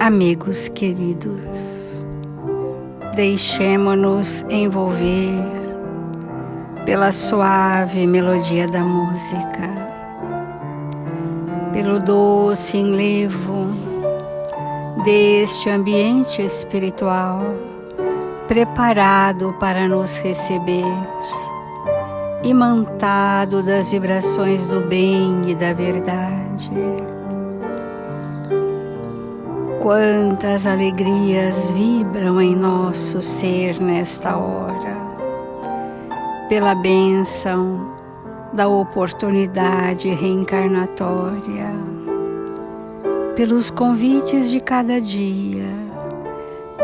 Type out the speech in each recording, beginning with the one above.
Amigos queridos, deixemo-nos envolver pela suave melodia da música, pelo doce enlevo deste ambiente espiritual preparado para nos receber, imantado das vibrações do bem e da verdade. Quantas alegrias vibram em nosso ser nesta hora, pela bênção da oportunidade reencarnatória, pelos convites de cada dia,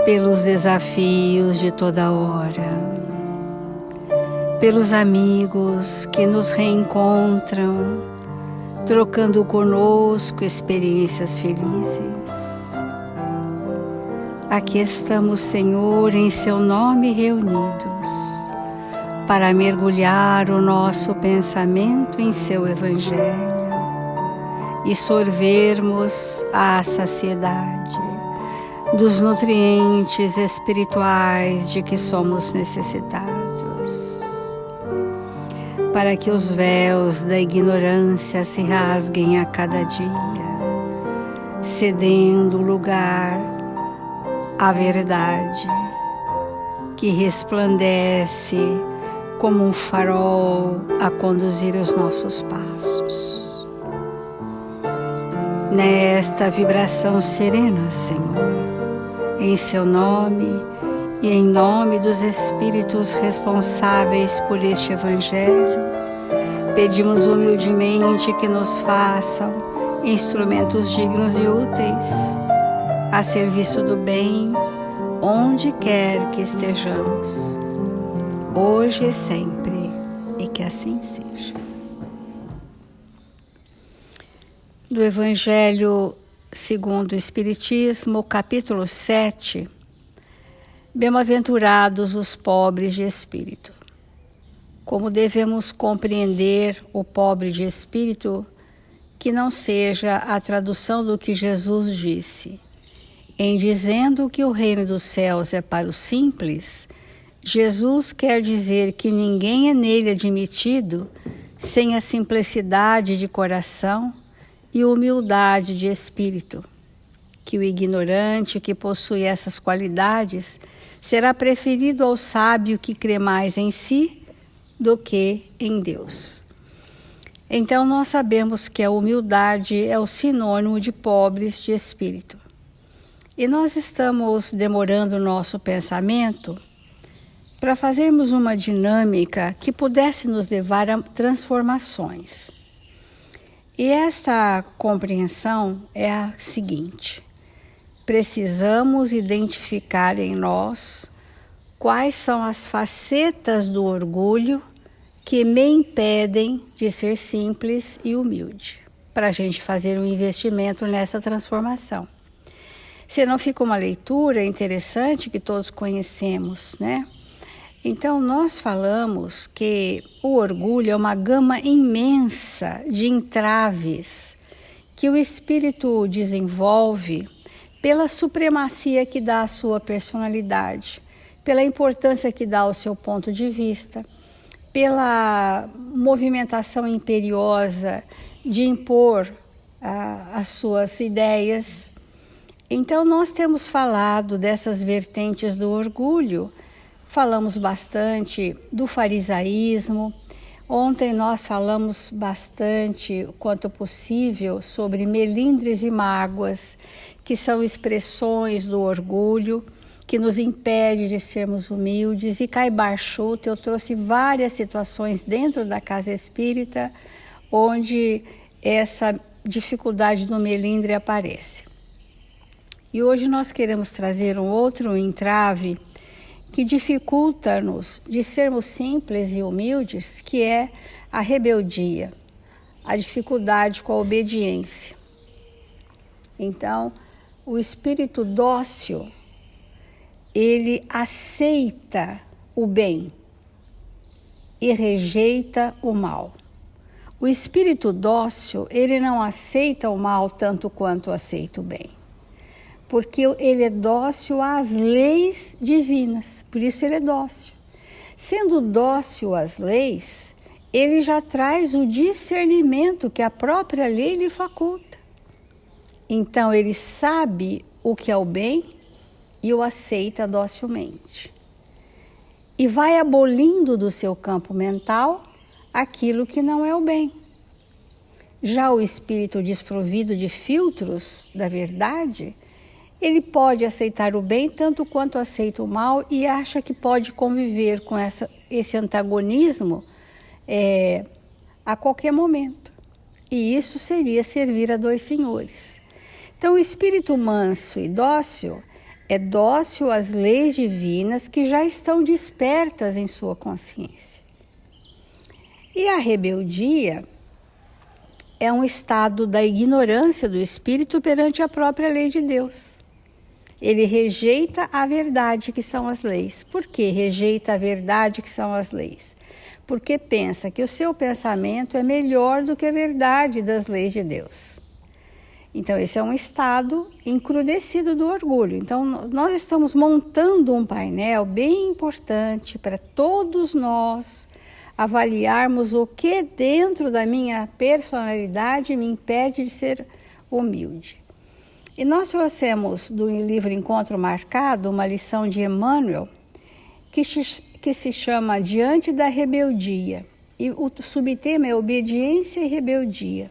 pelos desafios de toda hora, pelos amigos que nos reencontram, trocando conosco experiências felizes. Aqui estamos, Senhor, em Seu nome reunidos, para mergulhar o nosso pensamento em Seu Evangelho e sorvermos à saciedade dos nutrientes espirituais de que somos necessitados, para que os véus da ignorância se rasguem a cada dia, cedendo lugar à verdade que resplandece como um farol a conduzir os nossos passos. Nesta vibração serena, Senhor, em Seu nome e em nome dos Espíritos responsáveis por este Evangelho, pedimos humildemente que nos façam instrumentos dignos e úteis a serviço do bem, onde quer que estejamos, hoje e sempre, e que assim seja. Do Evangelho segundo o Espiritismo, capítulo 7, Bem-aventurados os pobres de espírito. Como devemos compreender o pobre de espírito, que não seja a tradução do que Jesus disse. Em dizendo que o reino dos céus é para os simples, Jesus quer dizer que ninguém é nele admitido sem a simplicidade de coração e humildade de espírito, que o ignorante que possui essas qualidades será preferido ao sábio que crê mais em si do que em Deus. Então nós sabemos que a humildade é o sinônimo de pobres de espírito. E nós estamos demorando o nosso pensamento para fazermos uma dinâmica que pudesse nos levar a transformações. E esta compreensão é a seguinte: precisamos identificar em nós quais são as facetas do orgulho que me impedem de ser simples e humilde, para a gente fazer um investimento nessa transformação. Senão fica uma leitura interessante que todos conhecemos, né? Então nós falamos que o orgulho é uma gama imensa de entraves que o espírito desenvolve pela supremacia que dá à sua personalidade, pela importância que dá ao seu ponto de vista, pela movimentação imperiosa de impor as suas ideias. Então nós temos falado dessas vertentes do orgulho, falamos bastante do farisaísmo. Ontem nós falamos bastante, quanto possível, sobre melindres e mágoas, que são expressões do orgulho, que nos impede de sermos humildes. E Caibar Schulte, eu trouxe várias situações dentro da casa espírita, onde essa dificuldade do melindre aparece. E hoje nós queremos trazer um outro entrave que dificulta-nos de sermos simples e humildes, que é a rebeldia, a dificuldade com a obediência. Então, o espírito dócil, ele aceita o bem e rejeita o mal. O espírito dócil, ele não aceita o mal tanto quanto aceita o bem. porque ele é dócil às leis divinas, por isso ele é dócil. Sendo dócil às leis, ele já traz o discernimento que a própria lei lhe faculta. Então ele sabe o que é o bem e o aceita docilmente. E vai abolindo do seu campo mental aquilo que não é o bem. Já o espírito desprovido de filtros da verdade, ele pode aceitar o bem tanto quanto aceita o mal e acha que pode conviver com esse antagonismo a qualquer momento. E isso seria servir a dois senhores. Então, o espírito manso e dócil é dócil às leis divinas que já estão despertas em sua consciência. E a rebeldia é um estado da ignorância do espírito perante a própria lei de Deus. Ele rejeita a verdade que são as leis. Por que rejeita a verdade que são as leis? Porque pensa que o seu pensamento é melhor do que a verdade das leis de Deus. Então, esse é um estado encrudecido do orgulho. Então, nós estamos montando um painel bem importante para todos nós avaliarmos o que dentro da minha personalidade me impede de ser humilde. E nós trouxemos do livro Encontro Marcado uma lição de Emmanuel que se chama Diante da Rebeldia. E o subtema é Obediência e Rebeldia.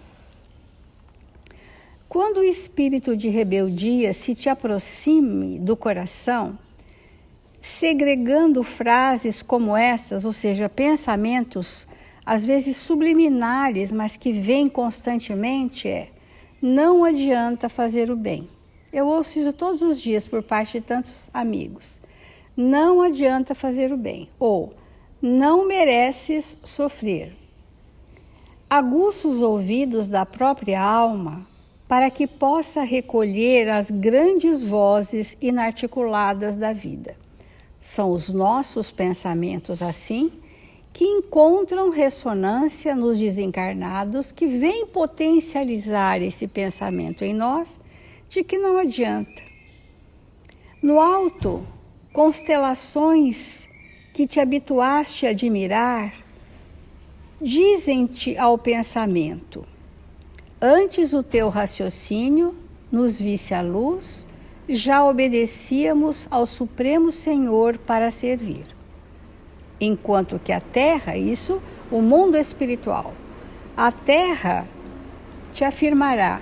Quando o espírito de rebeldia se te aproxime do coração, segregando frases como essas, ou seja, pensamentos às vezes subliminares, mas que vêm constantemente, não adianta fazer o bem. Eu ouço isso todos os dias por parte de tantos amigos. Não adianta fazer o bem, ou não mereces sofrer. Aguça os ouvidos da própria alma para que possa recolher as grandes vozes inarticuladas da vida. São os nossos pensamentos assim que encontram ressonância nos desencarnados que vêm potencializar esse pensamento em nós de que não adianta. No alto, constelações que te habituaste a admirar dizem-te ao pensamento: antes o teu raciocínio nos visse a luz, já obedecíamos ao Supremo Senhor para servir. Enquanto que a Terra, isso, o mundo espiritual, a Terra te afirmará: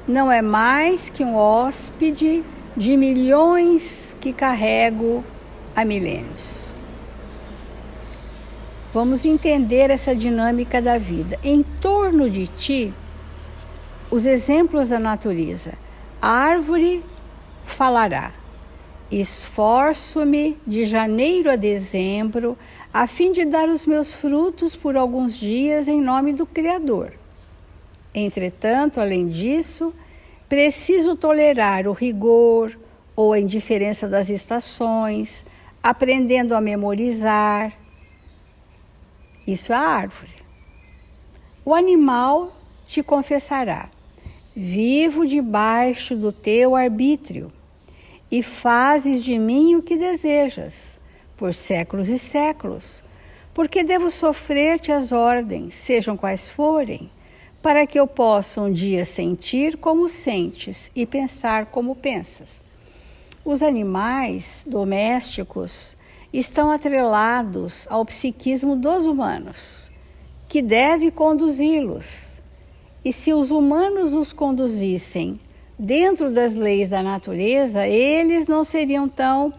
não é mais que um hóspede de milhões que carrego há milênios. Vamos entender essa dinâmica da vida. Em torno de ti, os exemplos da natureza. A árvore falará: esforço-me de janeiro a dezembro a fim de dar os meus frutos por alguns dias em nome do Criador. Entretanto, além disso, preciso tolerar o rigor ou a indiferença das estações, aprendendo a memorizar. Isso é a árvore. O animal te confessará: vivo debaixo do teu arbítrio e fazes de mim o que desejas, por séculos e séculos, porque devo sofrer-te as ordens, sejam quais forem, para que eu possa um dia sentir como sentes e pensar como pensas. Os animais domésticos estão atrelados ao psiquismo dos humanos, que deve conduzi-los. E se os humanos os conduzissem dentro das leis da natureza, eles não seriam tão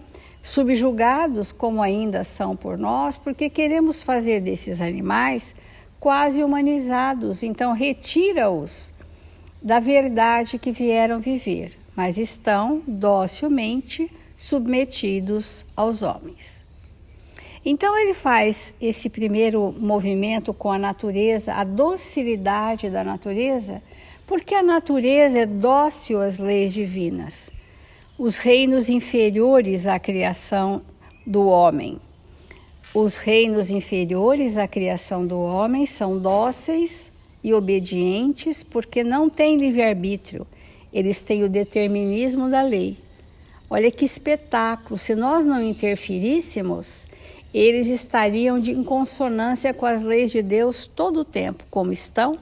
subjugados como ainda são por nós, porque queremos fazer desses animais quase humanizados. Então, retira-os da verdade que vieram viver, mas estão docilmente submetidos aos homens. Então, ele faz esse primeiro movimento com a natureza, a docilidade da natureza, porque a natureza é dócil às leis divinas, os reinos inferiores à criação do homem. Os reinos inferiores à criação do homem são dóceis e obedientes porque não têm livre-arbítrio Eles têm o determinismo da lei. Olha que espetáculo! Se nós não interferíssemos, eles estariam em consonância com as leis de Deus todo o tempo, como estão.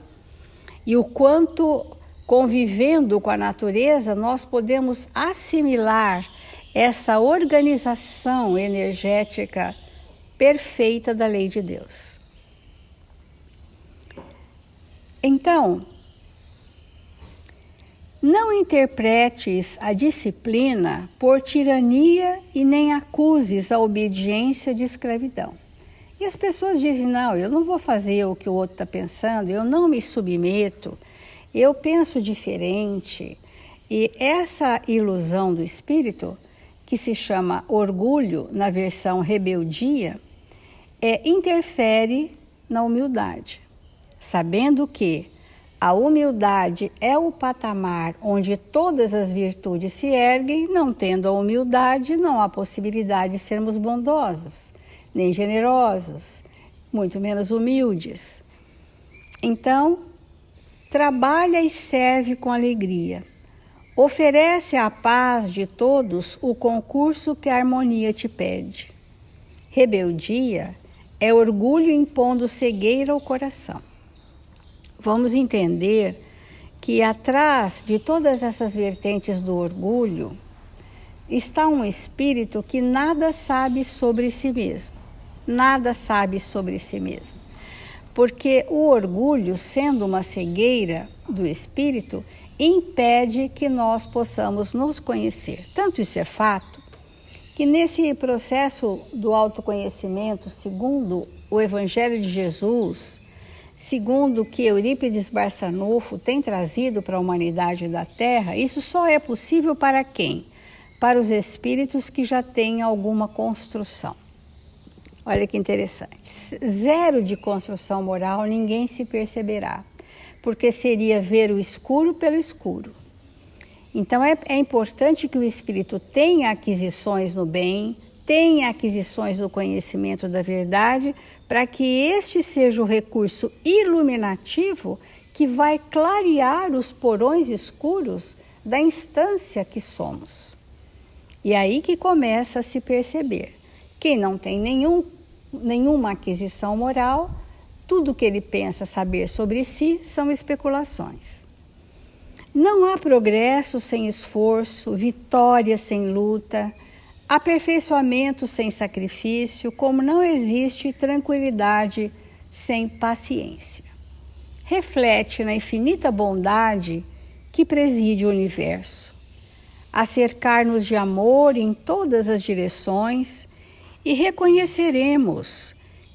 E o quanto, convivendo com a natureza, nós podemos assimilar essa organização energética perfeita da lei de Deus. Então, não interpretes a disciplina por tirania e nem acuses a obediência de escravidão. E as pessoas dizem, não, eu não vou fazer o que o outro está pensando, eu não me submeto, eu penso diferente. E essa ilusão do espírito, que se chama orgulho, na versão rebeldia, interfere na humildade, sabendo que a humildade é o patamar onde todas as virtudes se erguem. Não tendo a humildade, não há possibilidade de sermos bondosos, nem generosos, muito menos humildes. Então, trabalha e serve com alegria. Oferece à paz de todos o concurso que a harmonia te pede. Rebeldia é orgulho impondo cegueira ao coração. Vamos entender que atrás de todas essas vertentes do orgulho está um espírito que nada sabe sobre si mesmo. Nada sabe sobre si mesmo. Porque o orgulho, sendo uma cegueira do espírito, impede que nós possamos nos conhecer. Tanto isso é fato, que nesse processo do autoconhecimento, segundo o Evangelho de Jesus, segundo o que Eurípides Barçanufo tem trazido para a humanidade da Terra, isso só é possível para quem? Para os espíritos que já têm alguma construção. Olha que interessante. Zero de construção moral, ninguém se perceberá, porque seria ver o escuro pelo escuro. Então é importante que o espírito tenha aquisições no bem, tenha aquisições no conhecimento da verdade, para que este seja o recurso iluminativo que vai clarear os porões escuros da instância que somos. E aí que começa a se perceber. Quem não tem nenhuma aquisição moral, tudo que ele pensa saber sobre si são especulações. Não há progresso sem esforço, vitória sem luta, aperfeiçoamento sem sacrifício, como não existe tranquilidade sem paciência. Reflete na infinita bondade que preside o universo, a cercar-nos de amor em todas as direções, e reconheceremos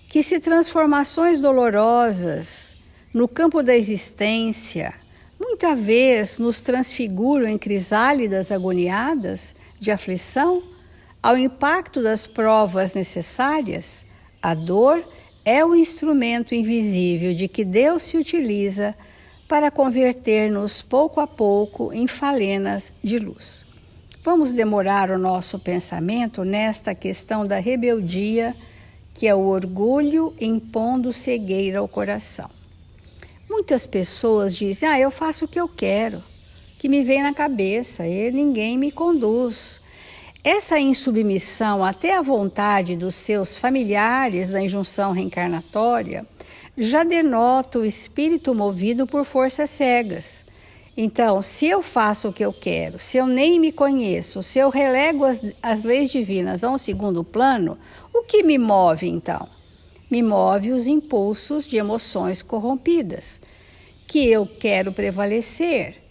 que se transformações dolorosas no campo da existência muita vez nos transfiguram em crisálidas agoniadas de aflição, ao impacto das provas necessárias, a dor é o instrumento invisível de que Deus se utiliza para converter-nos pouco a pouco em falenas de luz. Vamos demorar o nosso pensamento nesta questão da rebeldia, que é o orgulho impondo cegueira ao coração. Muitas pessoas dizem, eu faço o que eu quero, que me vem na cabeça, e ninguém me conduz. Essa insubmissão até à vontade dos seus familiares da injunção reencarnatória já denota o espírito movido por forças cegas. Então, se eu faço o que eu quero, se eu nem me conheço, se eu relego as leis divinas a um segundo plano, o que me move então? Me move os impulsos de emoções corrompidas, que eu quero prevalecer.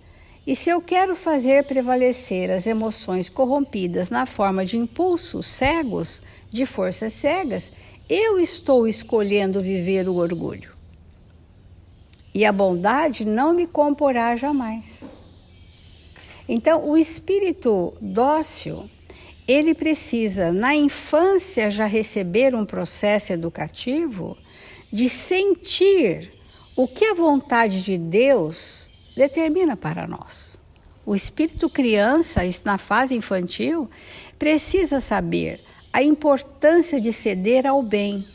E se eu quero fazer prevalecer as emoções corrompidas na forma de impulsos cegos, de forças cegas, eu estou escolhendo viver o orgulho. E a bondade não me comporá jamais. Então, o espírito dócil, ele precisa, na infância, já receber um processo educativo de sentir o que a vontade de Deus determina para nós. O espírito criança, na fase infantil, precisa saber a importância de ceder ao bem.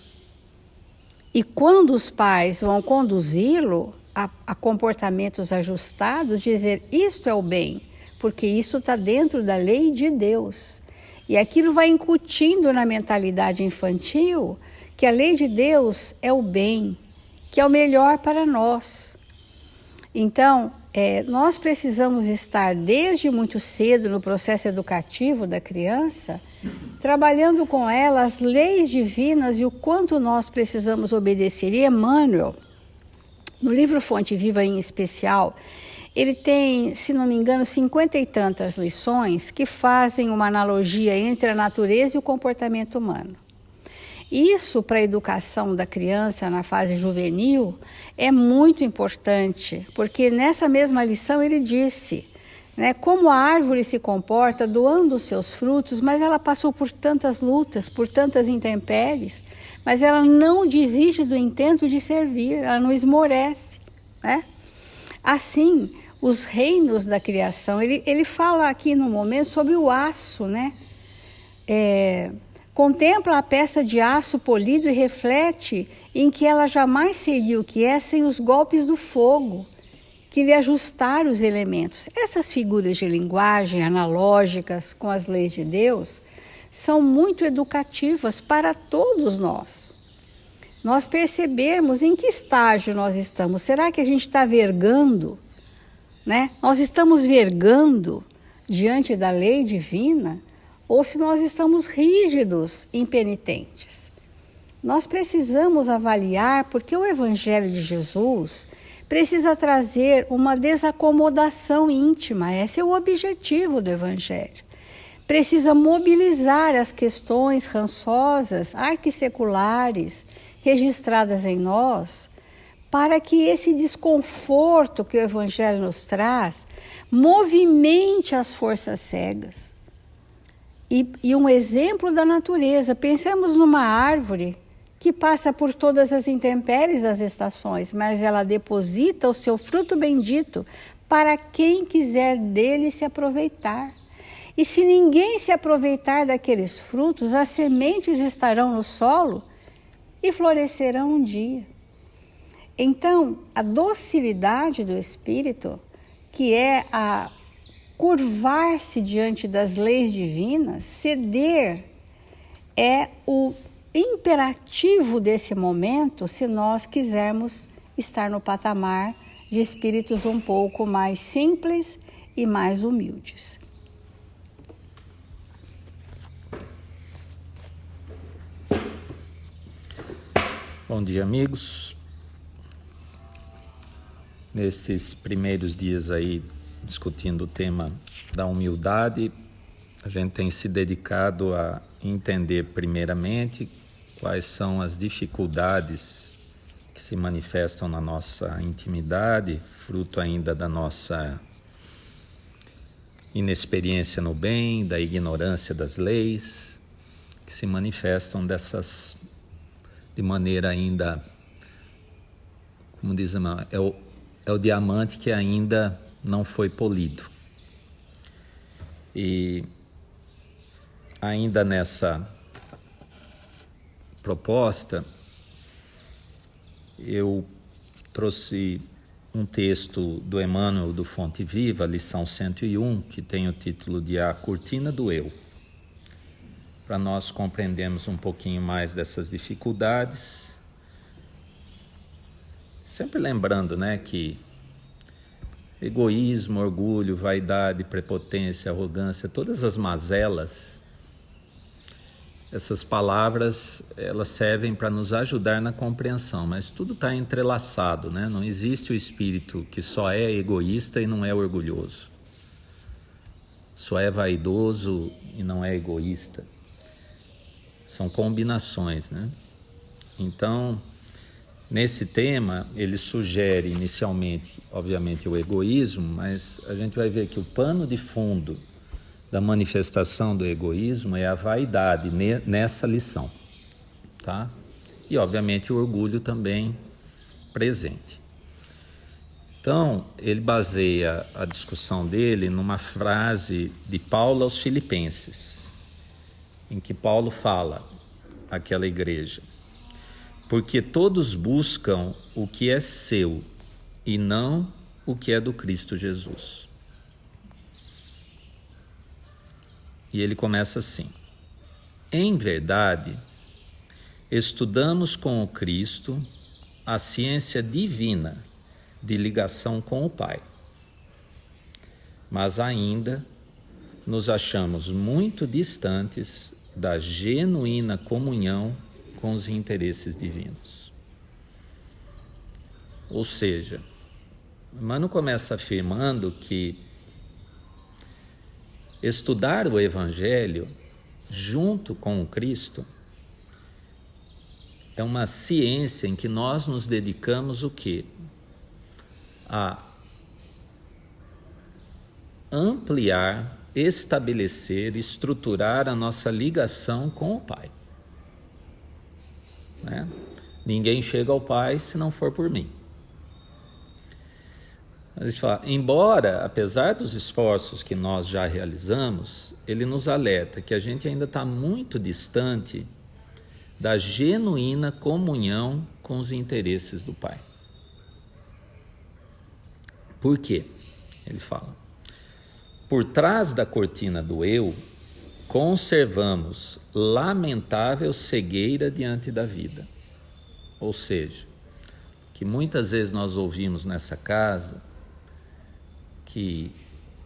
E quando os pais vão conduzi-lo a comportamentos ajustados, dizer isto é o bem, porque isso está dentro da lei de Deus. E aquilo vai incutindo na mentalidade infantil que a lei de Deus é o bem, que é o melhor para nós. Então, nós precisamos estar desde muito cedo no processo educativo da criança, trabalhando com ela as leis divinas e o quanto nós precisamos obedecer. E Emmanuel, no livro Fonte Viva em especial, ele tem, se não me engano, 50 e tantas lições que fazem uma analogia entre a natureza e o comportamento humano. Isso para a educação da criança na fase juvenil é muito importante, porque nessa mesma lição ele disse, né, como a árvore se comporta doando os seus frutos, mas ela passou por tantas lutas, por tantas intempéries, mas ela não desiste do intento de servir, ela não esmorece, né? Assim, os reinos da criação, ele fala aqui no momento sobre o aço, né? Contempla a peça de aço polido e reflete em que ela jamais seria o que é sem os golpes do fogo, que lhe ajustaram os elementos. Essas figuras de linguagem analógicas com as leis de Deus são muito educativas para todos nós. Nós percebermos em que estágio nós estamos. Será que a gente está vergando, né? Nós estamos vergando diante da lei divina? Ou se nós estamos rígidos, impenitentes. Nós precisamos avaliar, porque o Evangelho de Jesus precisa trazer uma desacomodação íntima. Esse é o objetivo do Evangelho. Precisa mobilizar as questões rançosas, arquisseculares, registradas em nós, para que esse desconforto que o Evangelho nos traz movimente as forças cegas. E um exemplo da natureza, pensemos numa árvore que passa por todas as intempéries das estações, mas ela deposita o seu fruto bendito para quem quiser dele se aproveitar. E se ninguém se aproveitar daqueles frutos, as sementes estarão no solo e florescerão um dia. Então, a docilidade do espírito, que é a curvar-se diante das leis divinas, ceder, é o imperativo desse momento se nós quisermos estar no patamar de espíritos um pouco mais simples e mais humildes. Bom dia, amigos. Nesses primeiros dias aí, discutindo o tema da humildade, a gente tem se dedicado a entender primeiramente quais são as dificuldades que se manifestam na nossa intimidade, fruto ainda da nossa inexperiência no bem, da ignorância das leis, que se manifestam de maneira ainda, como diz a mãe, é o diamante que ainda não foi polido. E ainda nessa proposta, eu trouxe um texto do Emmanuel do Fonte Viva, lição 101, que tem o título de A Cortina do Eu, para nós compreendermos um pouquinho mais dessas dificuldades, sempre lembrando, né, que egoísmo, orgulho, vaidade, prepotência, arrogância, todas as mazelas, essas palavras, elas servem para nos ajudar na compreensão, mas tudo está entrelaçado, né? Não existe o espírito que só é egoísta e não é orgulhoso, só é vaidoso e não é egoísta. São combinações, né? Então, nesse tema, ele sugere inicialmente, obviamente, o egoísmo, mas a gente vai ver que o pano de fundo da manifestação do egoísmo é a vaidade nessa lição, tá? E, obviamente, o orgulho também presente. Então, ele baseia a discussão dele numa frase de Paulo aos Filipenses, em que Paulo fala àquela igreja: porque todos buscam o que é seu e não o que é do Cristo Jesus. E ele começa assim: em verdade, estudamos com o Cristo a ciência divina de ligação com o Pai, mas ainda nos achamos muito distantes da genuína comunhão com os interesses divinos. Ou seja, Emmanuel começa afirmando que estudar o Evangelho junto com o Cristo é uma ciência em que nós nos dedicamos o quê? A ampliar, estabelecer, estruturar a nossa ligação com o Pai. Né? Ninguém chega ao Pai se não for por mim. Mas fala, embora, apesar dos esforços que nós já realizamos, ele nos alerta que a gente ainda está muito distante da genuína comunhão com os interesses do Pai. Por quê? Ele fala: por trás da cortina do eu, conservamos lamentável cegueira diante da vida. Ou seja, que muitas vezes nós ouvimos nessa casa que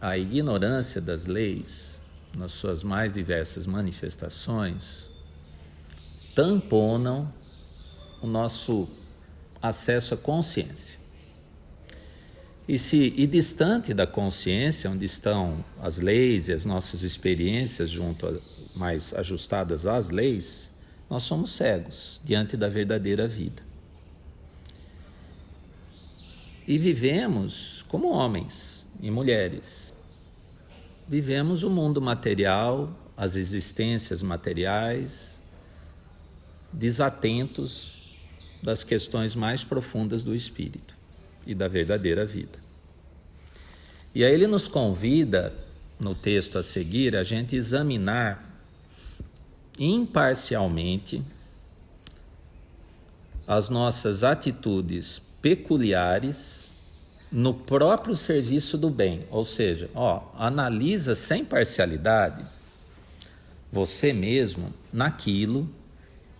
a ignorância das leis, nas suas mais diversas manifestações, tamponam o nosso acesso à consciência. E distante da consciência, onde estão as leis e as nossas experiências mais ajustadas às leis, nós somos cegos diante da verdadeira vida. E vivemos como homens e mulheres. Vivemos o mundo material, as existências materiais, desatentos das questões mais profundas do espírito e da verdadeira vida. E aí ele nos convida, no texto a seguir, a gente examinar imparcialmente as nossas atitudes peculiares no próprio serviço do bem. Ou seja, analisa sem parcialidade você mesmo naquilo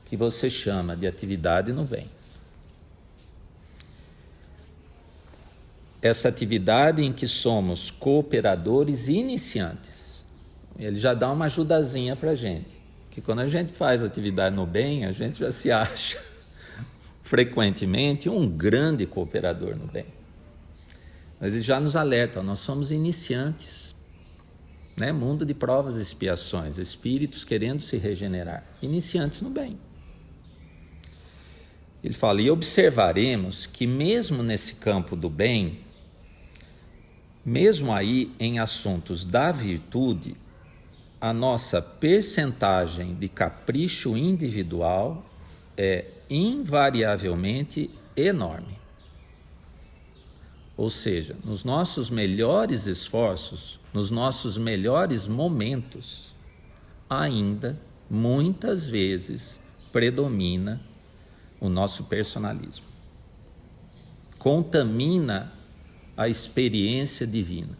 que você chama de atividade no bem. Essa atividade em que somos cooperadores e iniciantes. Ele já dá uma ajudazinha para a gente, que quando a gente faz atividade no bem, a gente já se acha frequentemente um grande cooperador no bem. Mas ele já nos alerta, nós somos iniciantes, né? Mundo de provas e expiações, espíritos querendo se regenerar, iniciantes no bem. Ele fala, e observaremos que mesmo nesse campo do bem, mesmo aí em assuntos da virtude, a nossa percentagem de capricho individual é invariavelmente enorme. Ou seja, nos nossos melhores esforços, nos nossos melhores momentos, ainda, muitas vezes, predomina o nosso personalismo. Contamina a experiência divina.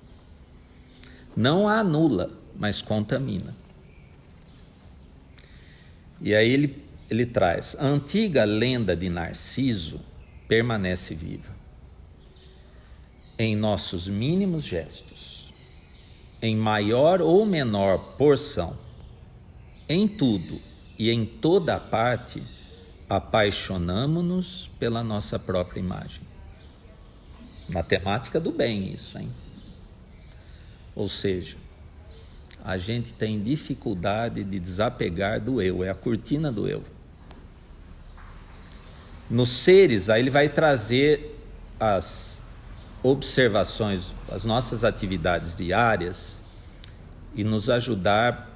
Não a anula, mas contamina. E aí ele traz, a antiga lenda de Narciso permanece viva. Em nossos mínimos gestos, em maior ou menor porção, em tudo e em toda parte, apaixonamo-nos pela nossa própria imagem. Na temática do bem isso, hein? Ou seja, a gente tem dificuldade de desapegar do eu, é a cortina do eu. Nos seres, aí ele vai trazer as observações, as nossas atividades diárias e nos ajudar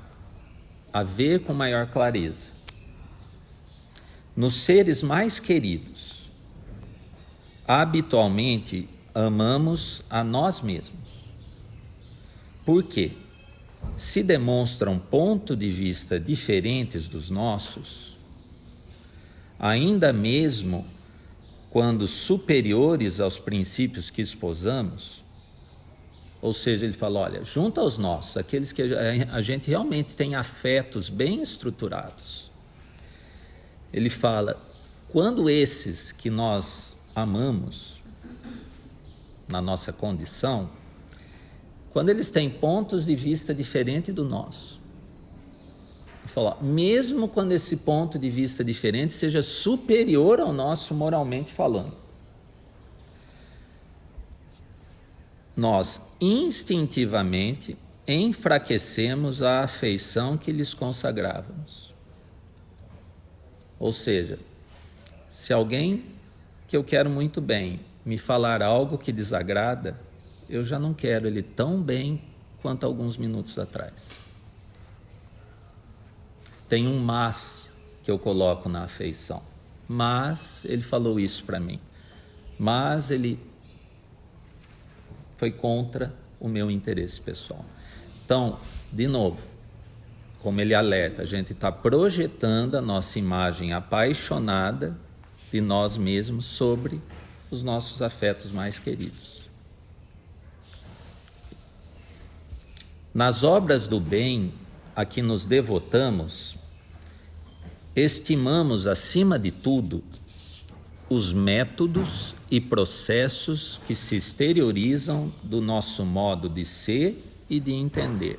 a ver com maior clareza. Nos seres mais queridos, habitualmente amamos a nós mesmos. Por quê? Se demonstram pontos de vista diferentes dos nossos, ainda mesmo quando superiores aos princípios que esposamos, ou seja, ele fala, olha, junto aos nossos, aqueles que a gente realmente tem afetos bem estruturados, ele fala, quando esses que nós amamos, na nossa condição, quando eles têm pontos de vista diferentes do nosso, ele fala, mesmo quando esse ponto de vista diferente seja superior ao nosso moralmente falando, nós instintivamente enfraquecemos a afeição que lhes consagrávamos. Ou seja, se alguém que eu quero muito bem me falar algo que desagrada, eu já não quero ele tão bem quanto alguns minutos atrás. Tem um mas que eu coloco na afeição. Mas ele falou isso para mim. Mas ele foi contra o meu interesse pessoal. Então, de novo, como ele alerta, a gente está projetando a nossa imagem apaixonada de nós mesmos sobre os nossos afetos mais queridos. Nas obras do bem a que nos devotamos, estimamos, acima de tudo, os métodos e processos que se exteriorizam do nosso modo de ser e de entender.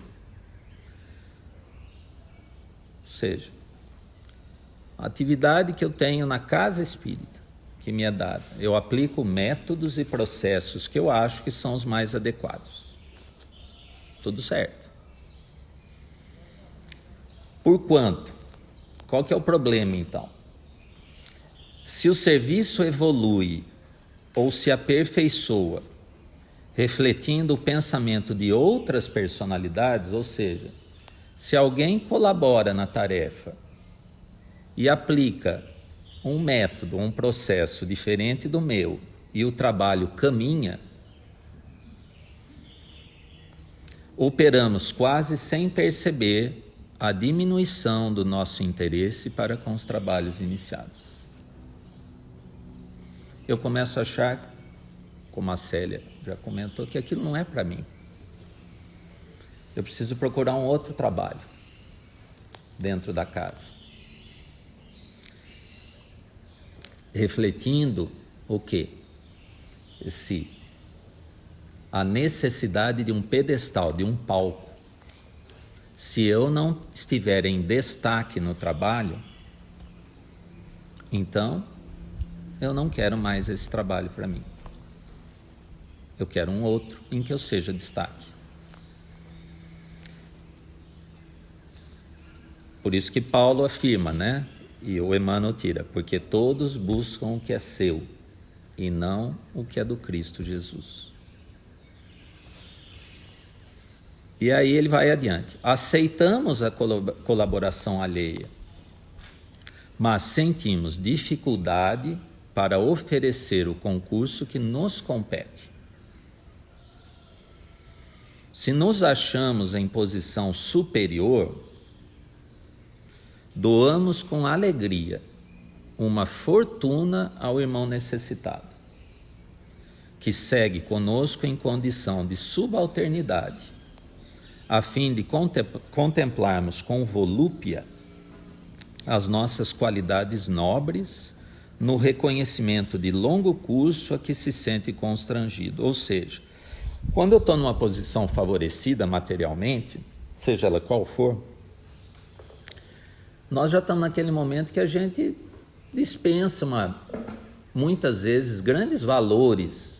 Ou seja, a atividade que eu tenho na casa espírita, que me é dada, eu aplico métodos e processos que eu acho que são os mais adequados. Tudo certo. Por quanto? Qual que é o problema, então? Se o serviço evolui ou se aperfeiçoa, refletindo o pensamento de outras personalidades, ou seja, se alguém colabora na tarefa e aplica um método, um processo diferente do meu, e o trabalho caminha, operamos quase sem perceber a diminuição do nosso interesse para com os trabalhos iniciados. Eu começo a achar, como a Célia já comentou, que aquilo não é para mim. Eu preciso procurar um outro trabalho dentro da casa. Refletindo o quê? A necessidade de um pedestal, de um palco. Se eu não estiver em destaque no trabalho, então eu não quero mais esse trabalho para mim. Eu quero um outro em que eu seja destaque. Por isso que Paulo afirma, né? E o Emmanuel tira, porque todos buscam o que é seu e não o que é do Cristo Jesus. E aí ele vai adiante. Aceitamos a colaboração alheia, mas sentimos dificuldade para oferecer o concurso que nos compete. Se nos achamos em posição superior, doamos com alegria uma fortuna ao irmão necessitado, que segue conosco em condição de subalternidade, a fim de contemplarmos com volúpia as nossas qualidades nobres no reconhecimento de longo curso a que se sente constrangido. Ou seja, quando eu estou numa posição favorecida materialmente, seja ela qual for, nós já estamos naquele momento que a gente dispensa muitas vezes grandes valores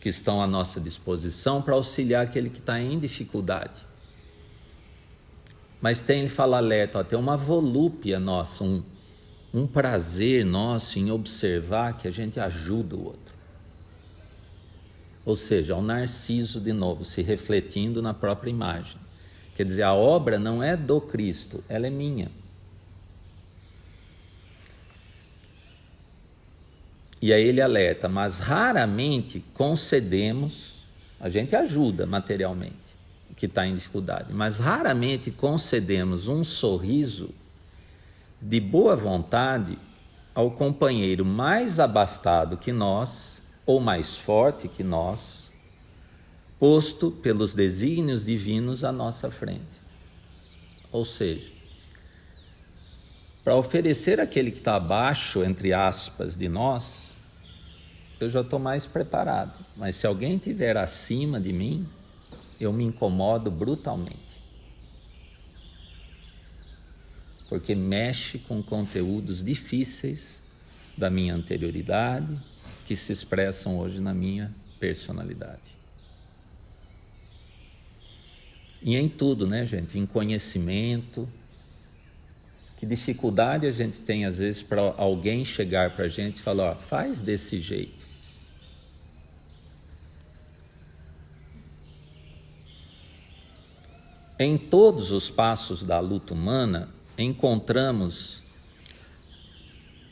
que estão à nossa disposição para auxiliar aquele que está em dificuldade. Mas tem, ele fala alerta, tem uma volúpia nossa, um prazer nosso em observar que a gente ajuda o outro. Ou seja, o Narciso de novo, se refletindo na própria imagem. Quer dizer, a obra não é do Cristo, ela é minha. E aí ele alerta, mas raramente concedemos, a gente ajuda materialmente, que está em dificuldade, mas raramente concedemos um sorriso de boa vontade ao companheiro mais abastado que nós, ou mais forte que nós, posto pelos desígnios divinos à nossa frente. Ou seja, para oferecer aquele que está abaixo, entre aspas, de nós, eu já estou mais preparado. Mas se alguém estiver acima de mim, eu me incomodo brutalmente. Porque mexe com conteúdos difíceis da minha anterioridade, que se expressam hoje na minha personalidade. E em tudo, né, gente? Em conhecimento. Que dificuldade a gente tem, às vezes, para alguém chegar para a gente e falar, ó, faz desse jeito. Em todos os passos da luta humana, encontramos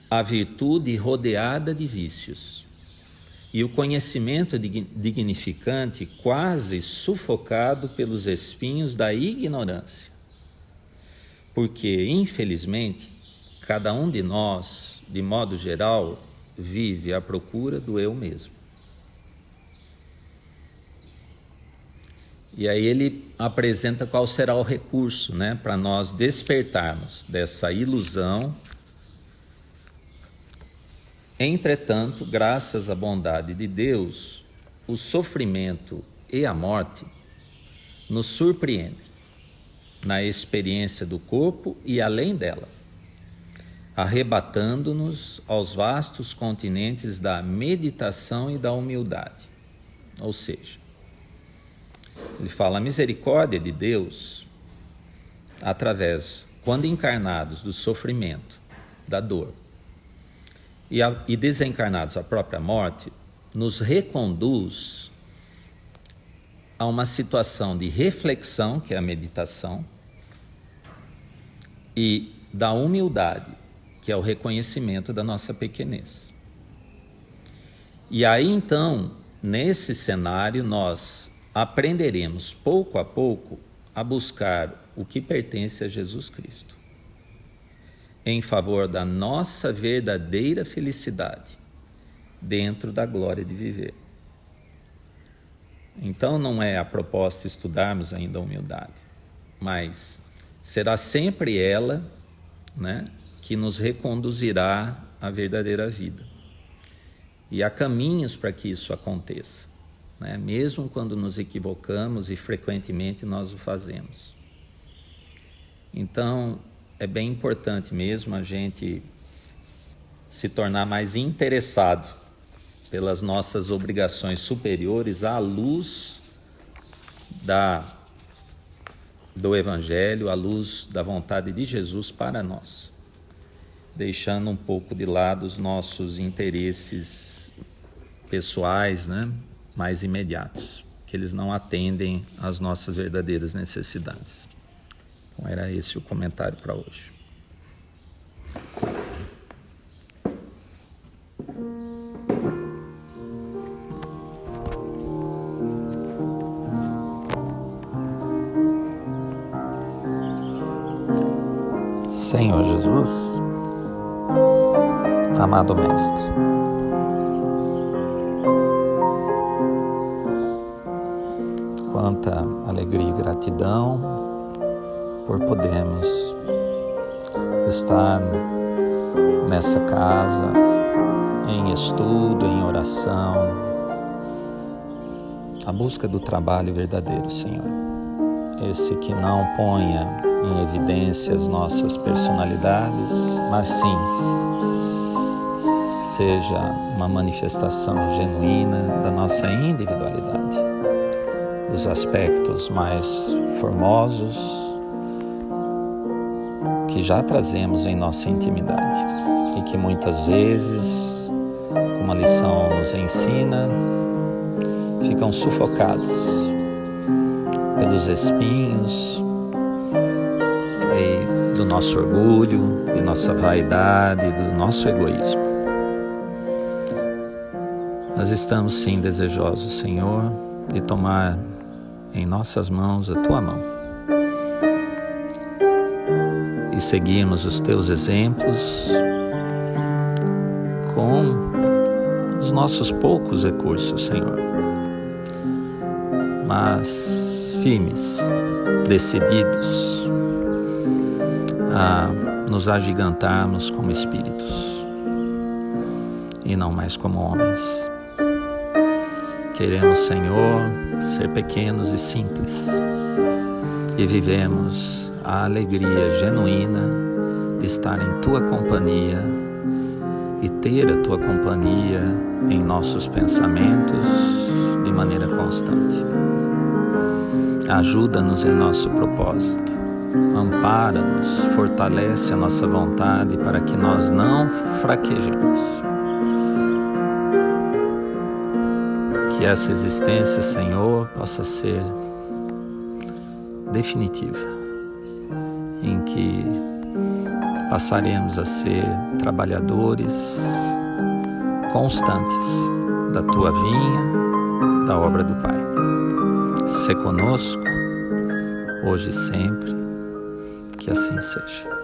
a virtude rodeada de vícios e o conhecimento dignificante quase sufocado pelos espinhos da ignorância. Porque, infelizmente, cada um de nós, de modo geral, vive à procura do eu mesmo. E aí ele apresenta qual será o recurso, né, para nós despertarmos dessa ilusão. Entretanto, graças à bondade de Deus, o sofrimento e a morte nos surpreendem na experiência do corpo e além dela, arrebatando-nos aos vastos continentes da meditação e da humildade. Ou seja, ele fala a misericórdia de Deus através, quando encarnados, do sofrimento, da dor, e desencarnados a própria morte, nos reconduz a uma situação de reflexão, que é a meditação, e da humildade, que é o reconhecimento da nossa pequenez. E aí então, nesse cenário, nós aprenderemos pouco a pouco a buscar o que pertence a Jesus Cristo, em favor da nossa verdadeira felicidade, dentro da glória de viver. Então não é a proposta estudarmos ainda a humildade, mas será sempre ela, né, que nos reconduzirá à verdadeira vida. E há caminhos para que isso aconteça, né? Mesmo quando nos equivocamos, e frequentemente nós o fazemos. Então, é bem importante mesmo a gente se tornar mais interessado pelas nossas obrigações superiores à luz do Evangelho, à luz da vontade de Jesus para nós, deixando um pouco de lado os nossos interesses pessoais, né, mais imediatos, que eles não atendem às nossas verdadeiras necessidades. Então era esse o comentário para hoje. Senhor Jesus, amado Mestre, quanta alegria e gratidão por podermos estar nessa casa, em estudo, em oração, a busca do trabalho verdadeiro, Senhor. Esse que não ponha em evidência as nossas personalidades, mas sim seja uma manifestação genuína da nossa individualidade, dos aspectos mais formosos que já trazemos em nossa intimidade e que muitas vezes, como a lição nos ensina, ficam sufocados pelos espinhos do nosso orgulho, de nossa vaidade, do nosso egoísmo. Nós estamos sim desejosos, Senhor, de tomar em nossas mãos a Tua mão e seguirmos os Teus exemplos com os nossos poucos recursos, Senhor, mas firmes, decididos a nos agigantarmos como espíritos e não mais como homens. Queremos, Senhor, ser pequenos e simples e vivemos a alegria genuína de estar em Tua companhia e ter a Tua companhia em nossos pensamentos de maneira constante. Ajuda-nos em nosso propósito, ampara-nos, fortalece a nossa vontade para que nós não fraquejemos. Que essa existência, Senhor, possa ser definitiva, em que passaremos a ser trabalhadores constantes da Tua vinha, da obra do Pai. Sê conosco, hoje e sempre, que assim seja.